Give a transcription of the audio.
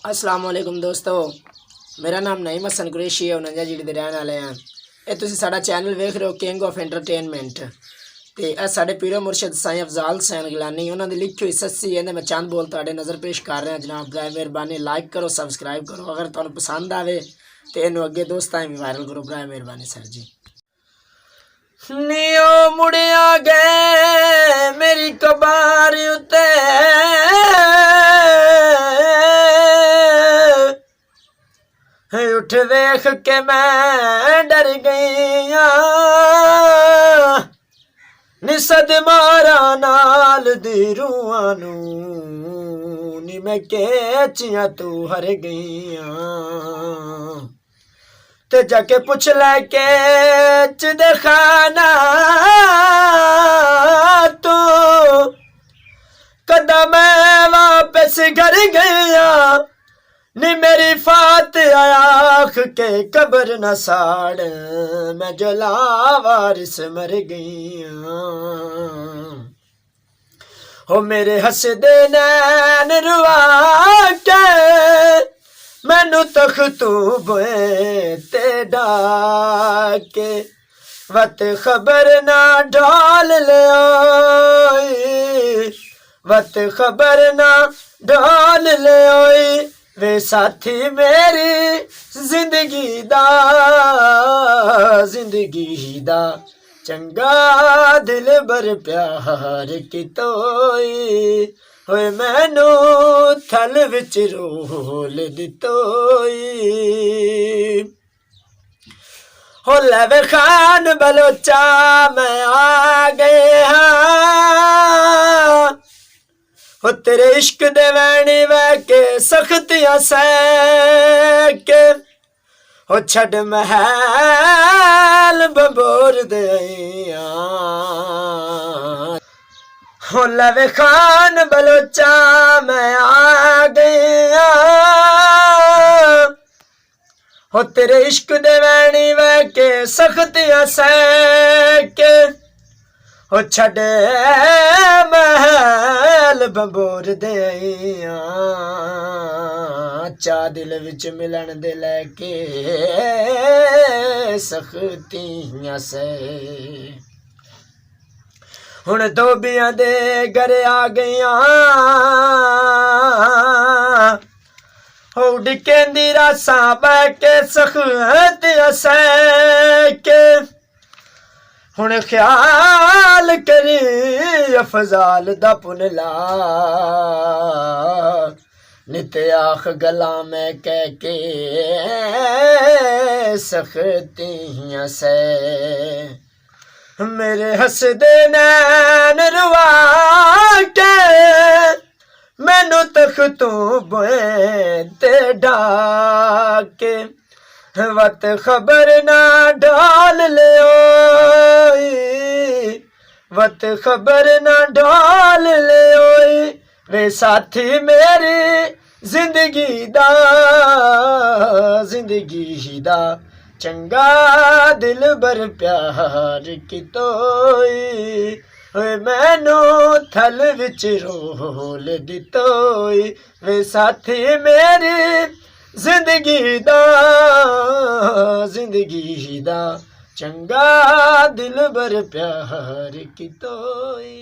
अस्सलाम वालेकुम दोस्तों, मेरा नाम नईम कुरैशी है। रंजा जी दे रहने वाले हैं। ये तुसी साडा चैनल वेख रहे हो किंग ऑफ एंटरटेनमेंट। ते ए साडे पीरो मुर्शद साईं अफजाल हुसैन गिलानी उन्होंने दी लिखी हुई सस्सी है। मैं चंद बोल तुहाडे नज़र पेश कर रहा जनाब। बराए मेहरबानी लाइक करो, सबसक्राइब करो। अगर तुहानू पसंद आवे तो इनू अगे दोस्तां भी वायरल करो। बराए मेहरबानी सर जी। नियो मुड़िया गए मेरी कबार उते उठ वेख के मैं डर गई निसद मारा नाल दी रूहां नू नी मैं केचियां तू हर गई ते जाके पुछ लै केच दे खाना तू कदा मैं वापस घर गया नी मेरी फात आख के कब्र न साड़ मैं जला वारिस मर गई हो मेरे हसदे नैन रुआ के मैनू तख्तू बोए ते डाके वत खबर ना डाल ले वत खबर ना डाल ले वे साथी मेरी जिंदगी दा चंगा दिल बर प्यार कितोई होए मैनू थल विच रोल दितोई हो लवे खान बलोचा मैं आ गए हाँ हो तेरे इश्क दे वैनी वह के सख्तियां सह के हो छड़ महल बबोर दे हो लवे खान बलोचा मैं आ गया हो तेरे इश्क दे वैनी वह के सख्तियां सह के हो छड़ महल बबोर दे चा दिल विच मिलन दे लैके सख्तियां से हुण धोबियां दे घर आ गईया हो डिकेंदी रासा बह के सख्तियां सह के हुण ख्याल करी अफजाल दा पुनला नित आख गला में कह के सख्तियां से मेरे हसदे नैन रुआ के मैनू तख्तू बोए ते डाके वत खबर ना डाल ले वत खबर ना डाल ले वे साथी मेरी जिंदगी दा चंगा दिल बर प्यार कितोई मैनू थल विच रोल दितोई वे साथी मेरी जिंदगी दा चंगा दिल बर प्यार कितोई।